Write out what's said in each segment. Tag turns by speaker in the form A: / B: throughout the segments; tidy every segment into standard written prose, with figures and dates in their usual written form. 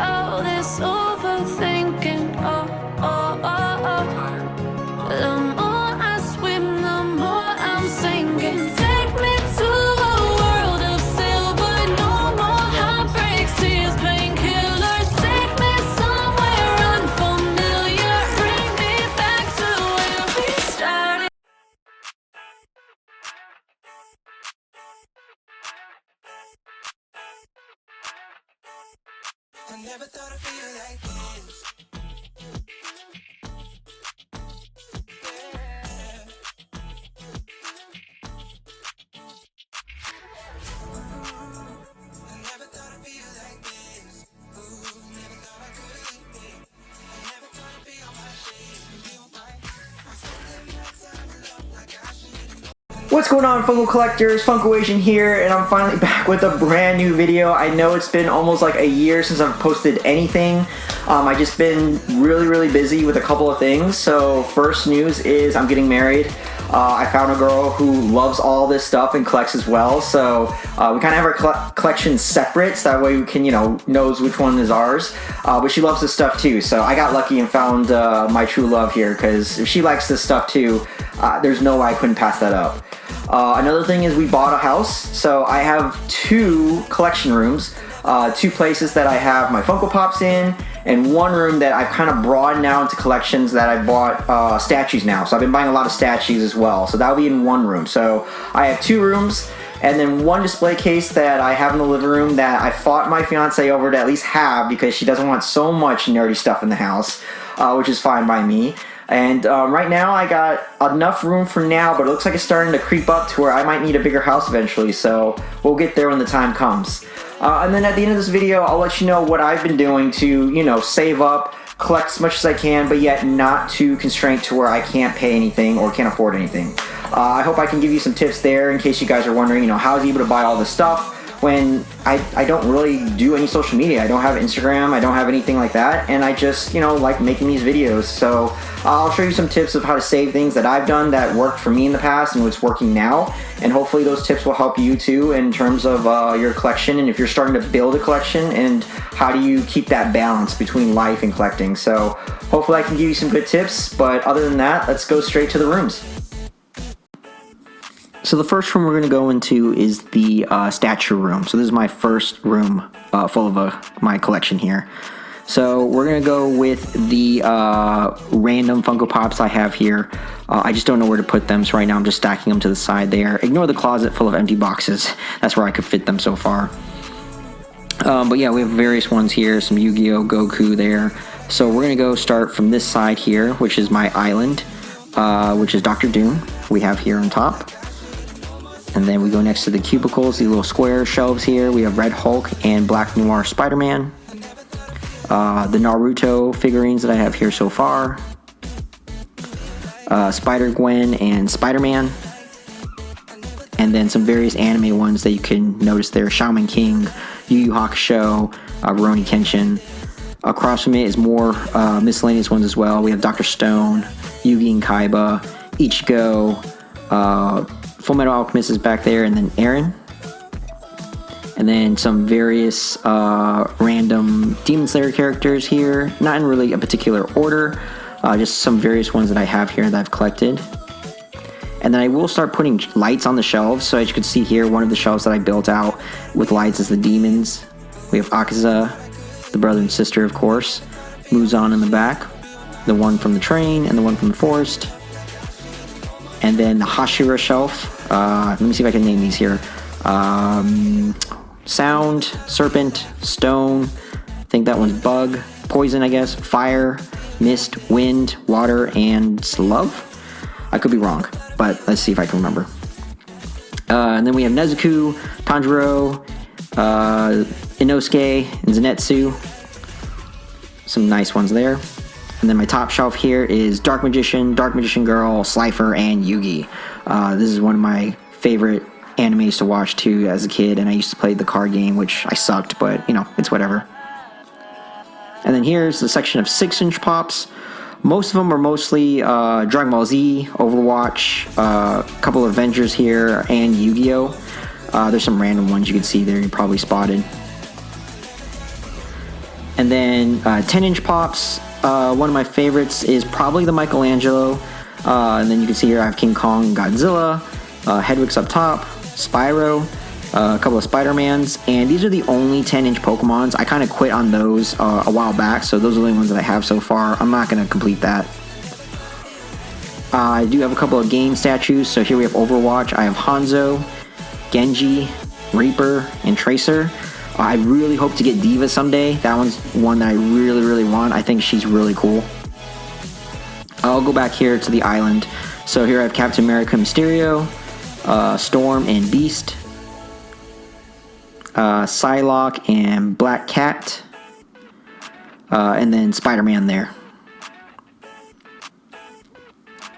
A: all this overthinking. The more I swim, the more I'm sinking. Take me to a world of silver. No more heartbreaks, tears, painkillers. Take me somewhere unfamiliar. Bring me back to where we started.
B: I never thought I'd feel like this. I never thought I'd feel like this. Ooh, never thought I could leave it. I never thought I'd be on my shit. Feel right. I'm spending my time in love like I should.
C: What's going on, Funko collectors? Funkoation here, and I'm finally back with a brand new video. I know it's been almost like a year since I've posted anything. I just been really busy with a couple of things. So first news is I'm getting married. I found a girl who loves all this stuff and collects as well. So we kind of have our collection separate, so that way we can, knows which one is ours. But she loves this stuff too. So I got lucky and found my true love here, because if she likes this stuff too, there's no way I couldn't pass that up. Another thing is we bought a house, so I have 2 collection rooms, 2 places that I have my Funko Pops in, and 1 room that I've kind of broadened out into collections that I bought statues now. So I've been buying a lot of statues as well, so that'll be in 1 room. So I have 2 rooms, and then 1 display case that I have in the living room that I fought my fiance over to at least have, because she doesn't want so much nerdy stuff in the house, which is fine by me. And right now I got enough room for now, but it looks like it's starting to creep up to where I might need a bigger house eventually, so we'll get there when the time comes. And then at the end of this video, I'll let you know what I've been doing to, save up, collect as much as I can, but yet not too constrained to where I can't pay anything or can't afford anything. I hope I can give you some tips there in case you guys are wondering, how I was able to buy all this stuff when I don't really do any social media. I don't have Instagram, I don't have anything like that, and I just, like making these videos. So I'll show you some tips of how to save things that I've done that worked for me in the past and what's working now, and hopefully those tips will help you too in terms of your collection, and if you're starting to build a collection, and how do you keep that balance between life and collecting. So hopefully I can give you some good tips, but other than that, let's go straight to the rooms. So the first room we're going to go into is the statue room. So this is my first room full of my collection here. So we're going to go with the random Funko Pops I have here. I just don't know where to put them, so right now I'm just stacking them to the side there. Ignore the closet full of empty boxes. That's where I could fit them so far. But yeah, we have various ones here. Some Yu-Gi-Oh! Goku there. So we're going to go start from this side here, which is my island, which is Dr. Doom we have here on top. And then we go next to the cubicles, the little square shelves here. We have Red Hulk and Black Noir Spider-Man. The Naruto figurines that I have here so far. Spider-Gwen and Spider-Man. And then some various anime ones that you can notice there. Shaman King, Yu Yu Hakusho, Rurouni Kenshin. Across from it is more miscellaneous ones as well. We have Dr. Stone, Yugi and Kaiba, Ichigo, Full Metal Alchemist is back there, and then Aaron. And then some various random Demon Slayer characters here. Not in really a particular order, just some various ones that I have here that I've collected. And then I will start putting lights on the shelves. So as you can see here, one of the shelves that I built out with lights is the demons. We have Akaza, the brother and sister, of course. Muzan in the back. The one from the train and the one from the forest. And then the Hashira shelf. Let me see if I can name these here. Sound, Serpent, Stone. I think that one's Bug. Poison, I guess. Fire, Mist, Wind, Water, and Love. I could be wrong, but let's see if I can remember. And then we have Nezuko, Tanjiro, Inosuke, and Zenitsu. Some nice ones there. And then my top shelf here is Dark Magician Girl, Slifer, and Yugi. This is one of my favorite animes to watch too as a kid, and I used to play the card game, which I sucked, but it's whatever. And then here's the section of 6-inch pops. Most of them are mostly Dragon Ball Z, Overwatch, a couple of Avengers here, and Yu-Gi-Oh! There's some random ones you can see there you probably spotted. And then 10-inch pops. One of my favorites is probably the Michelangelo. And then you can see here I have King Kong, Godzilla, Hedwig's up top, Spyro, a couple of Spider-Mans, and these are the only 10-inch Pokemons. I kind of quit on those a while back, so those are the only ones that I have so far. I'm not going to complete that. I do have a couple of game statues, so here we have Overwatch. I have Hanzo, Genji, Reaper, and Tracer. I really hope to get Diva someday. That one's one that I really, really want. I think she's really cool. I'll go back here to the island. So here I have Captain America, Mysterio, Storm, and Beast, Psylocke, and Black Cat, and then Spider-Man there.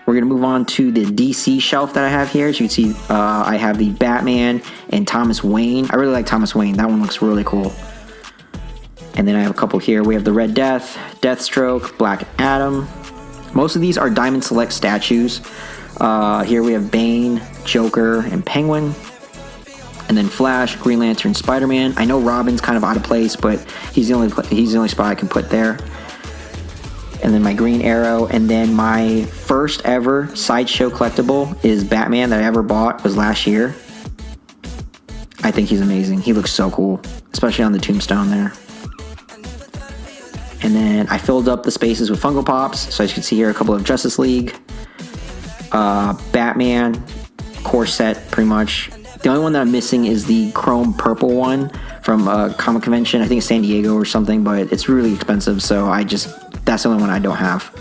C: We're going to move on to the DC shelf that I have here. As you can see, I have the Batman and Thomas Wayne. I really like Thomas Wayne. That one looks really cool. And then I have a couple here. We have the Red Death, Deathstroke, Black Adam. Most of these are Diamond Select statues. Here we have Bane, Joker, and Penguin. And then Flash, Green Lantern, Spider-Man. I know Robin's kind of out of place, but he's the only spot I can put there. And then my Green Arrow, and then my first ever Sideshow collectible is Batman that I ever bought, was last year. I think he's amazing. He looks so cool, especially on the tombstone there. And then I filled up the spaces with Funko Pops, so as you can see here, a couple of Justice League, Batman, core set pretty much. The only one that I'm missing is the chrome purple one from a comic convention. I think it's San Diego or something, but it's really expensive, so that's the only one I don't have.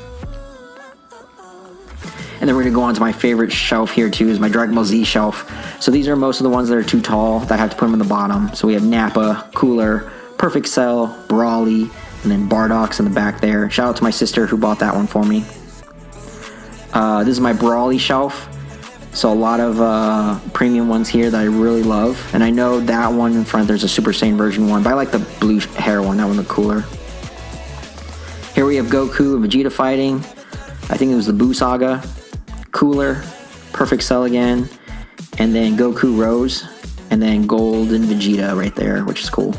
C: And then we're going to go on to my favorite shelf here too, is my Dragon Ball Z shelf. So these are most of the ones that are too tall that I have to put them on the bottom. So we have Nappa, Cooler, Perfect Cell, Brawly, and then Bardock's in the back there. Shout out to my sister who bought that one for me. This is my Brawly shelf. So a lot of premium ones here that I really love. And I know that one in front, there's a Super Saiyan version one, but I like the blue hair one. That one looked cooler. Here we have Goku and Vegeta fighting. I think it was the Buu Saga. Cooler, Perfect Cell again, and then Goku Rose, and then Golden Vegeta right there, which is cool.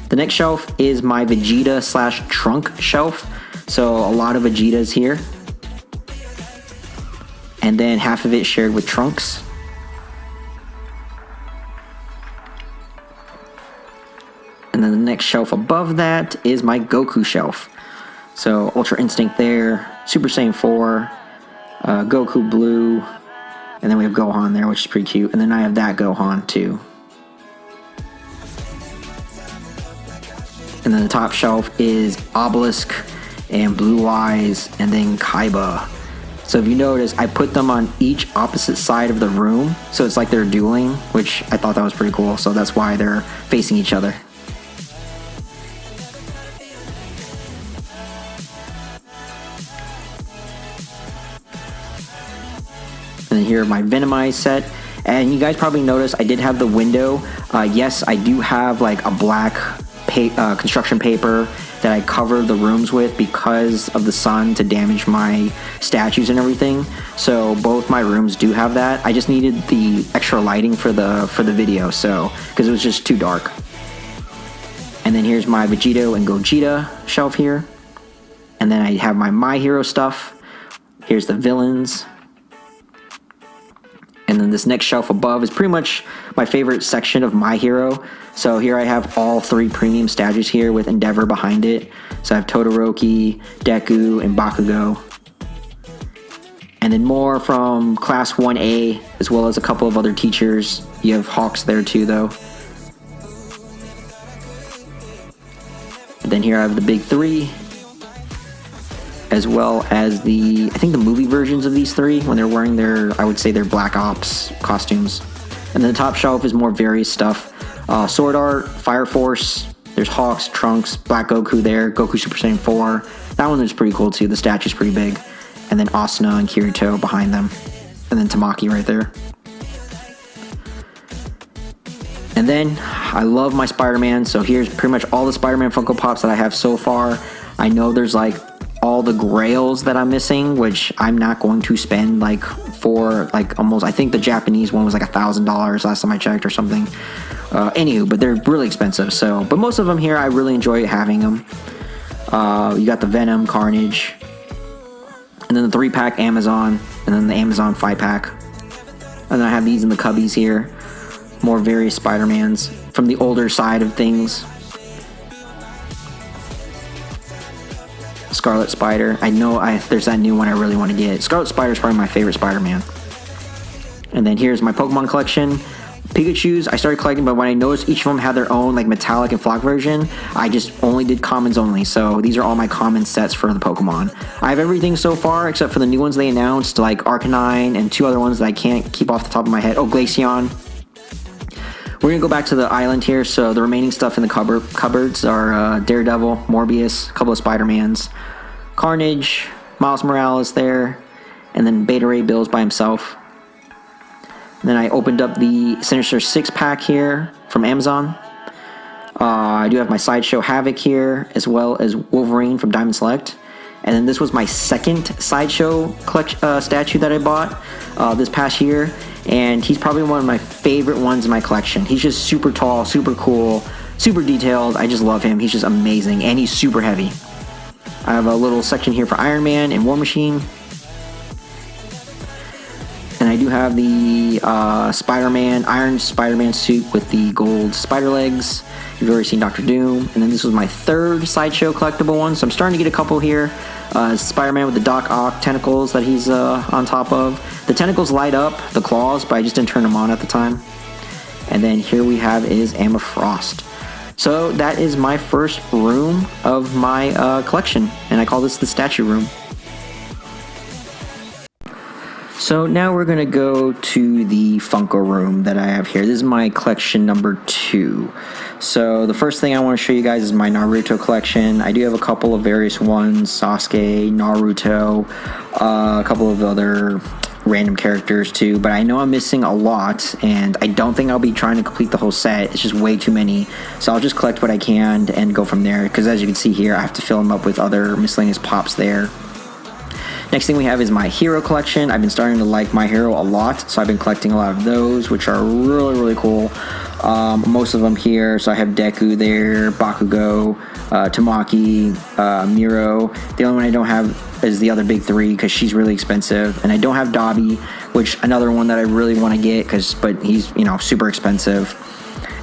C: The next shelf is my Vegeta / Trunk shelf. So a lot of Vegetas here. And then half of it shared with Trunks. And then the next shelf above that is my Goku shelf. So Ultra Instinct there, Super Saiyan 4, Goku Blue, and then we have Gohan there, which is pretty cute. And then I have that Gohan too. And then the top shelf is Obelisk and Blue Eyes and then Kaiba. So if you notice, I put them on each opposite side of the room, so it's like they're dueling, which I thought that was pretty cool. So that's why they're facing each other. And here my Venomized set. And you guys probably noticed I did have the window. Yes, I do have like a black construction paper that I cover the rooms with because of the sun to damage my statues and everything. So both my rooms do have that. I just needed the extra lighting for the video, so because it was just too dark. And then here's my Vegito and Gogeta shelf here. And then I have my Hero stuff. Here's the villains. And then this next shelf above is pretty much my favorite section of My Hero. So here I have all 3 premium statues here with Endeavor behind it. So I have Todoroki, Deku, and Bakugo. And then more from Class 1A, as well as a couple of other teachers. You have Hawks there too, though. And then here I have the big 3. As well as I think the movie versions of these 3 when they're wearing I would say their Black Ops costumes. And then the top shelf is more various stuff. Sword Art, Fire Force, there's Hawks, Trunks, Black Goku there, Goku Super Saiyan 4. That one is pretty cool too, the statue's pretty big. And then Asuna and Kirito behind them. And then Tamaki right there. And then I love my Spider-Man, so here's pretty much all the Spider-Man Funko Pops that I have so far. I know there's like all the grails that I'm missing, which I'm not going to spend like for like almost, I think the Japanese one was like $1,000 last time I checked or something. Anywho, but they're really expensive. So, but most of them here, I really enjoy having them. You got the Venom, Carnage, and then the 3-pack Amazon, and then the Amazon 5-pack. And then I have these in the cubbies here. More various Spider-Mans from the older side of things. Scarlet Spider. I know there's that new one I really want to get. Scarlet Spider is probably my favorite Spider-Man. And then here's my Pokemon collection. Pikachus, I started collecting, but when I noticed each of them had their own like metallic and flock version, I just only did commons only. So these are all my common sets for the Pokemon. I have everything so far except for the new ones they announced, like Arcanine and 2 other ones that I can't keep off the top of my head. Oh, Glaceon. We're going to go back to the island here. So the remaining stuff in the cupboards are Daredevil, Morbius, a couple of Spider-Mans, Carnage, Miles Morales there, and then Beta Ray Bills by himself. And then I opened up the Sinister 6-pack here from Amazon. I do have my Sideshow Havoc here, as well as Wolverine from Diamond Select. And then this was my second Sideshow statue that I bought this past year. And he's probably one of my favorite ones in my collection. He's just super tall, super cool, super detailed. I just love him. He's just amazing. And he's super heavy. I have a little section here for Iron Man and War Machine. And I do have the Iron Spider-Man suit with the gold spider legs. You've already seen Doctor Doom. And then this was my third Sideshow collectible one. So I'm starting to get a couple here. Spider-Man with the Doc Ock tentacles that he's on top of. The tentacles light up, the claws, but I just didn't turn them on at the time. And then here we have is Emma Frost. So that is my first room of my collection. And I call this the statue room. So now we're going to go to the Funko room that I have here. This is my collection number 2. So the first thing I want to show you guys is my Naruto collection. I do have a couple of various ones, Sasuke, Naruto, a couple of other random characters too, but I know I'm missing a lot, and I don't think I'll be trying to complete the whole set. It's just way too many. So I'll just collect what I can and go from there, because as you can see here, I have to fill them up with other miscellaneous pops there. Next thing we have is my hero collection. I've been starting to like My Hero a lot, so I've been collecting a lot of those, which are really, really cool. Most of them here. So I have Deku there, Bakugo, Tamaki, Miro. The only one I don't have is the other big 3 because she's really expensive. And I don't have Dobby, which another one that I really want to get but he's, super expensive.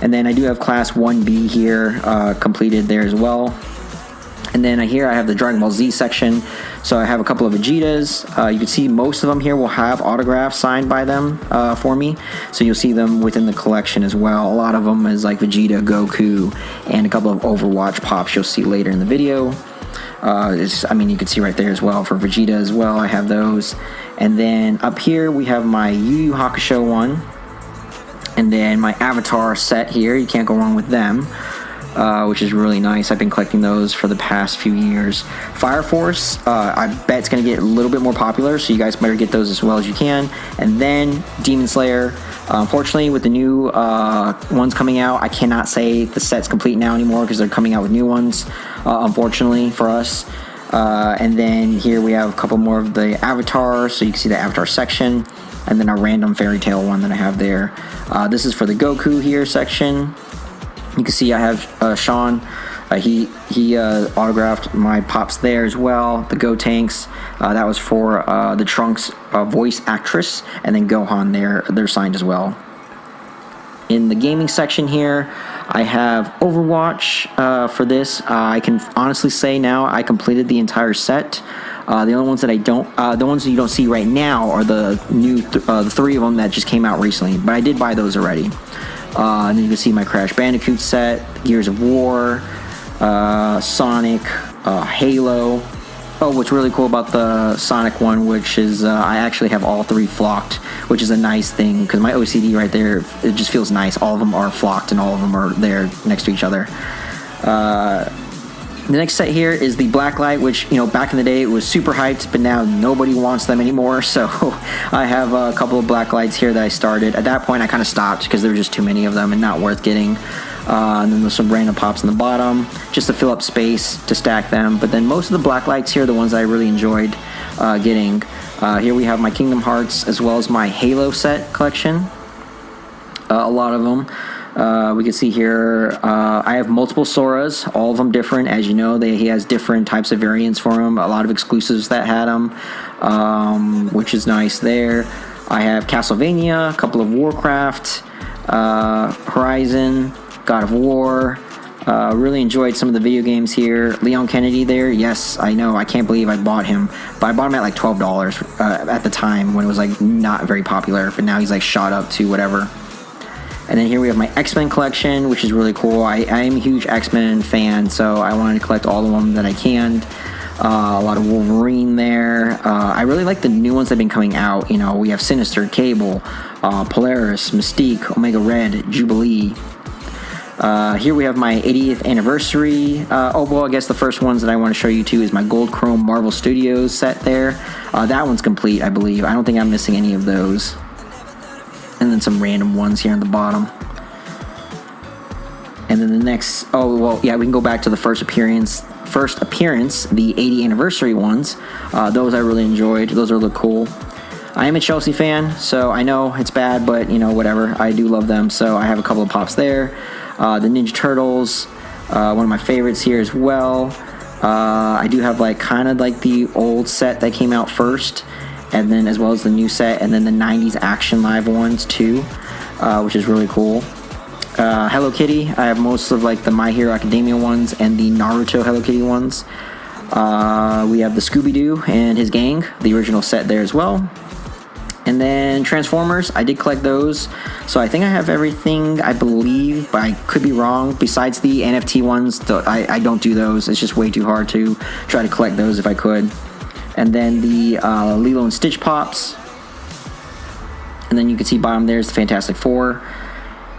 C: And then I do have Class 1B here, completed there as well. And then here I have the Dragon Ball Z section. So I have a couple of Vegetas. You can see most of them here will have autographs signed by them for me. So you'll see them within the collection as well. A lot of them is like Vegeta, Goku, and a couple of Overwatch pops you'll see later in the video. You can see right there as well for Vegeta as well. I have those. And then up here we have my Yu Yu Hakusho one. And then my Avatar set here. You can't go wrong with them. Which is really nice. I've been collecting those for the past few years. Fire Force, I bet it's going to get a little bit more popular, so you guys better get those as well as you can. And then Demon Slayer. Unfortunately, with the new ones coming out, I cannot say the set's complete now anymore because they're coming out with new ones, unfortunately for us. And then here we have a couple more of the Avatar, so you can see the Avatar section. And then a random Fairy Tail one that I have there. This is for the Goku here section. You can see I have Sean. He autographed my pops there as well. The Gotenks. That was for the Trunks voice actress. And then Gohan there. They're signed as well. In the gaming section here, I have Overwatch for this. I can honestly say now I completed the entire set. The only ones that I don't, the ones that you don't see right now are the new, the 3 of them that just came out recently. But I did buy those already. And then you can see my Crash Bandicoot set, Gears of War, Sonic, Halo. Oh, what's really cool about the Sonic one, which is I actually have all 3 flocked, which is a nice thing because my OCD right there, it just feels nice. All of them are flocked and all of them are there next to each other. The next set here is the Blacklight, which, back in the day it was super hyped, but now nobody wants them anymore. So I have a couple of Blacklights here that I started. At that point, I kind of stopped because there were just too many of them and not worth getting. And then there's some random pops in the bottom just to fill up space to stack them. But then most of the Blacklights here are the ones that I really enjoyed getting. Here we have my Kingdom Hearts as well as my Halo set collection. A lot of them. We can see here, I have multiple Soras, all of them different. As you know, he has different types of variants for them. A lot of exclusives that had them, which is nice there. I have Castlevania, a couple of Warcraft, Horizon, God of War. Really enjoyed some of the video games here. Leon Kennedy there. Yes, I know. I can't believe I bought him. But I bought him at like $12 at the time when it was like not very popular. But now he's like shot up to whatever. And then here we have my X-Men collection, which is really cool. I am a huge X-Men fan, so I wanted to collect all of them that I can. A lot of Wolverine there. I really like the new ones that have been coming out. You know, we have Sinister, Cable, Polaris, Mystique, Omega Red, Jubilee. Here we have my 80th anniversary. I guess the first ones that I want to show you too is my Gold Chrome Marvel Studios set there. That one's complete, I believe. I don't think I'm missing any of those. And then some random ones here on the bottom. And then the next, we can go back to the first appearance, the 80th anniversary ones. Those I really enjoyed. Those are really cool. I am a Chelsea fan, so I know it's bad, but you know, whatever. I do love them, so I have a couple of pops there. The Ninja Turtles, one of my favorites here as well. I do have like kind of like the old set that came out first, and then as well as the new set, and then the 90s Action Live ones too, which is really cool. Hello Kitty, I have most of like the My Hero Academia ones and the Naruto Hello Kitty ones. We have the Scooby-Doo and his gang, the original set there as well. And then Transformers, I did collect those. So I think I have everything, I believe, but I could be wrong. Besides the NFT ones, I don't do those. It's just way too hard to try to collect those if I could. And then the Lilo and Stitch Pops. And then you can see bottom there's the Fantastic Four.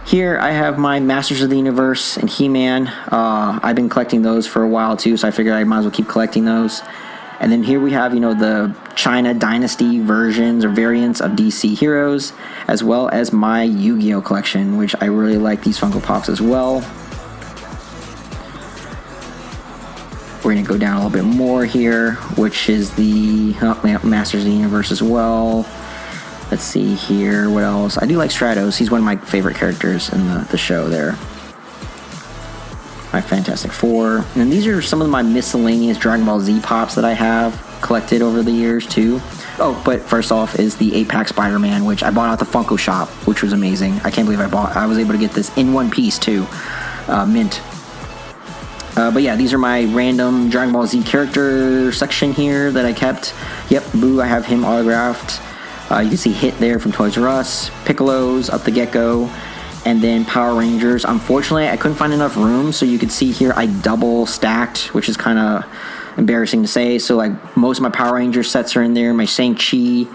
C: Here I have my Masters of the Universe and He-Man. I've been collecting those for a while too, so I figured I might as well keep collecting those. And then here we have, you know, the China Dynasty versions or variants of DC heroes, as well as my Yu-Gi-Oh collection, which I really like these Funko Pops as well. We're going to go down a little bit more here, which is the Masters of the Universe as well. Let's see here, what else? I do like Stratos. He's one of my favorite characters in the show there. My Fantastic Four. And these are some of my miscellaneous Dragon Ball Z Pops that I have collected over the years too. Oh, but first off is the 8-pack Spider-Man, which I bought out the Funko shop, which was amazing. I can't believe I was able to get this in one piece too. Mint. But yeah, these are my random Dragon Ball Z character section here that I kept. Yep, Boo, I have him autographed. You can see Hit there from Toys R Us, Piccolo's, Up the Gecko, and then Power Rangers. Unfortunately, I couldn't find enough room, so you could see here I double stacked, which is kind of embarrassing to say. So like most of my Power Ranger sets are in there, my Shang-Chi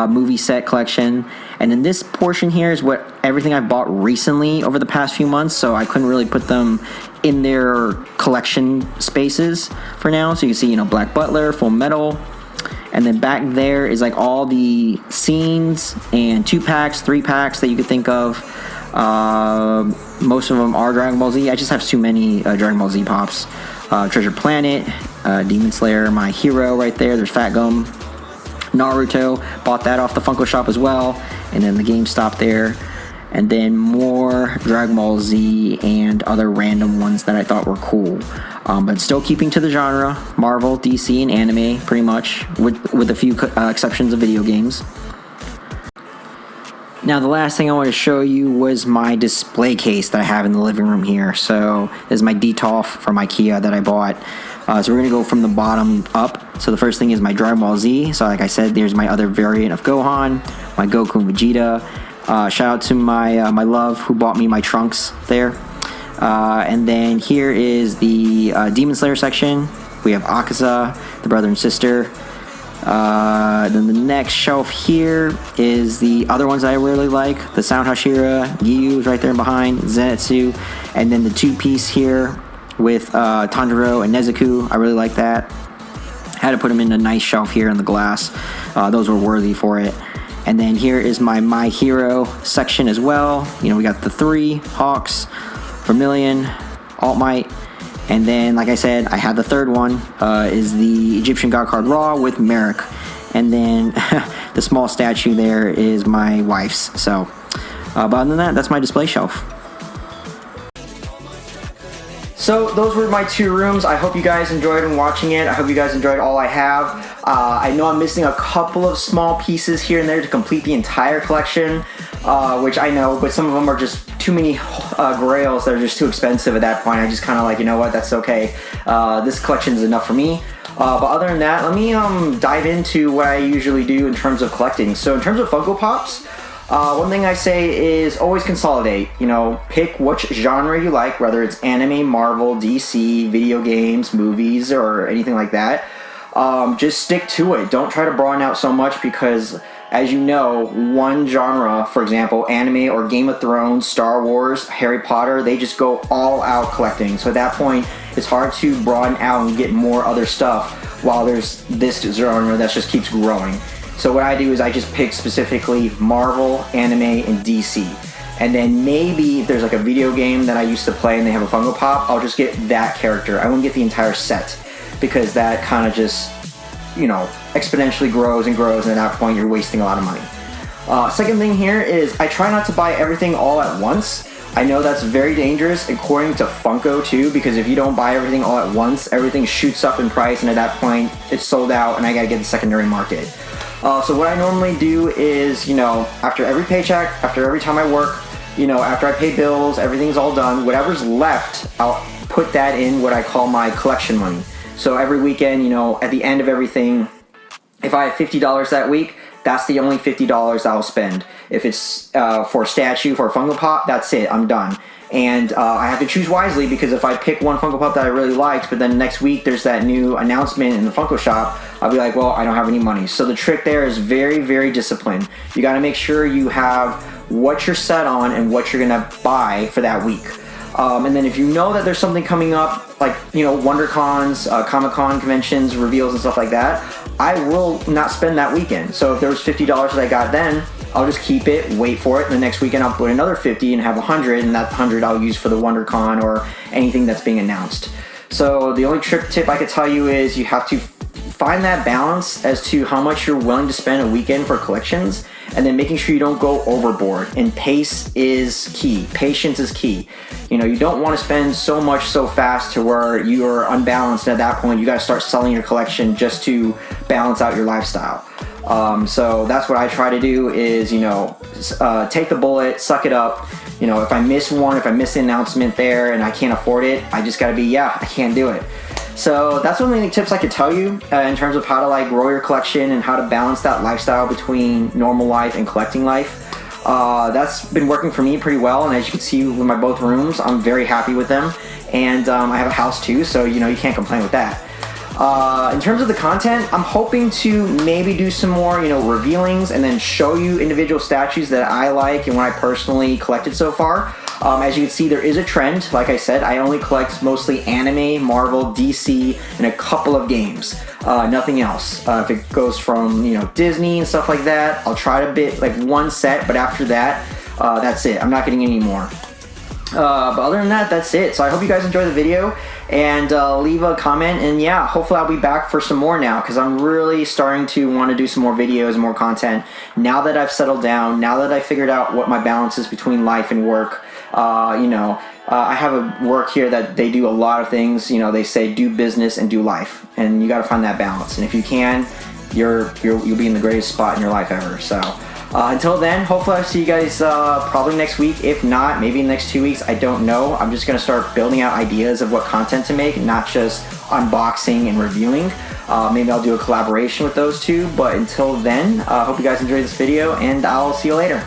C: movie set collection. And then this portion here is what everything I've bought recently over the past few months, so I couldn't really put them in their collection spaces for now. So you can see, you know, Black Butler, Full Metal. And then back there is like all the scenes and 2-packs, 3-packs that you could think of. Most of them are Dragon Ball Z. I just have too many Dragon Ball Z Pops. Treasure Planet, Demon Slayer, My Hero right there. There's Fat Gum. Naruto, bought that off the Funko shop as well. And then the GameStop there. And then more Dragon Ball Z and other random ones that I thought were cool. But still keeping to the genre, Marvel, DC, and anime, pretty much, with a few exceptions of video games. Now, the last thing I want to show you was my display case that I have in the living room here. So, this is my Detolf from IKEA that I bought. So, we're going to go from the bottom up. So, the first thing is my Dragon Ball Z. So, like I said, there's my other variant of Gohan, my Goku and Vegeta. Shout out to my love who bought me my Trunks there. And then here is the Demon Slayer section. We have Akaza, the brother and sister. Then the next shelf here is the other ones that I really like. The Sound Hashira, Giyu is right there behind, Zenitsu. And then the 2-piece here with Tanjiro and Nezuko. I really like that. Had to put them in a nice shelf here in the glass. Those were worthy for it. And then here is my Hero section as well. You know, we got the 3, Hawks, Vermilion, Alt Might. And then, like I said, I had the third one, is the Egyptian God card Ra with Merrick. and then the small statue there is my wife's. So, but other than that, that's my display shelf. So those were my 2 rooms. I hope you guys enjoyed watching it. I hope you guys enjoyed all I have. I know I'm missing a couple of small pieces here and there to complete the entire collection, which I know, but some of them are just too many grails that are just too expensive at that point. I just kind of like, you know what, that's okay. This collection is enough for me. But other than that, let me dive into what I usually do in terms of collecting. So in terms of Funko Pops, one thing I say is always consolidate. You know, pick which genre you like, whether it's anime, Marvel, DC, video games, movies, or anything like that. Just stick to it. Don't try to broaden out so much because, as you know, one genre, for example, anime or Game of Thrones, Star Wars, Harry Potter, they just go all out collecting. So at that point, it's hard to broaden out and get more other stuff while there's this genre that just keeps growing. So what I do is I just pick specifically Marvel, anime, and DC. And then maybe if there's like a video game that I used to play and they have a Funko Pop, I'll just get that character. I wouldn't get the entire set because that kind of just, you know, exponentially grows and grows, and at that point you're wasting a lot of money. Second thing here is I try not to buy everything all at once. I know that's very dangerous according to Funko too, because if you don't buy everything all at once, everything shoots up in price, and at that point it's sold out and I gotta get the secondary market. So what I normally do is, you know, after every paycheck, after every time I work, you know, after I pay bills, everything's all done, whatever's left, I'll put that in what I call my collection money. So every weekend, you know, at the end of everything, if I have $50 that week, that's the only $50 I'll spend. If it's for a statue, for a Funko Pop, that's it, I'm done. And I have to choose wisely, because if I pick one Funko Pop that I really liked, but then next week there's that new announcement in the Funko shop, I'll be like, well, I don't have any money. So the trick there is very, very disciplined. You gotta make sure you have what you're set on and what you're gonna buy for that week. And then if you know that there's something coming up, like, you know, WonderCons, Comic-Con conventions, reveals and stuff like that, I will not spend that weekend. So if there was $50 that I got then, I'll just keep it, wait for it, and the next weekend I'll put another 50 and have 100, and that 100 I'll use for the WonderCon or anything that's being announced. So the only tip I could tell you is you have to find that balance as to how much you're willing to spend a weekend for collections, and then making sure you don't go overboard. And pace is key. Patience is key. You know, you don't want to spend so much so fast to where you are unbalanced, and at that point you got to start selling your collection just to balance out your lifestyle. So that's what I try to do is, you know, take the bullet, suck it up. You know, if I miss one, if I miss the announcement there and I can't afford it, I just gotta be, yeah, I can't do it. So that's one of the tips I could tell you in terms of how to like grow your collection and how to balance that lifestyle between normal life and collecting life. That's been working for me pretty well, and as you can see with my both rooms, I'm very happy with them. And I have a house too, so you know, you can't complain with that. In terms of the content, I'm hoping to maybe do some more, you know, revealings and then show you individual statues that I like and what I personally collected so far. As you can see, there is a trend. Like I said, I only collect mostly anime, Marvel, DC, and a couple of games. Nothing else. If it goes from, you know, Disney and stuff like that, I'll try to bit like one set, but after that, that's it. I'm not getting any more. But other than that, that's it. So I hope you guys enjoyed the video, and leave a comment, and yeah, hopefully I'll be back for some more now, because I'm really starting to want to do some more videos and more content now that I've settled down, now that I figured out what my balance is between life and work. You know, I have a work here that they do a lot of things. You know, they say do business and do life, and you got to find that balance, and if you can, you'll be in the greatest spot in your life ever. So until then, hopefully I'll see you guys probably next week. If not, maybe in the next 2 weeks. I don't know. I'm just going to start building out ideas of what content to make, not just unboxing and reviewing. Maybe I'll do a collaboration with those two. But until then, hope you guys enjoyed this video, and I'll see you later.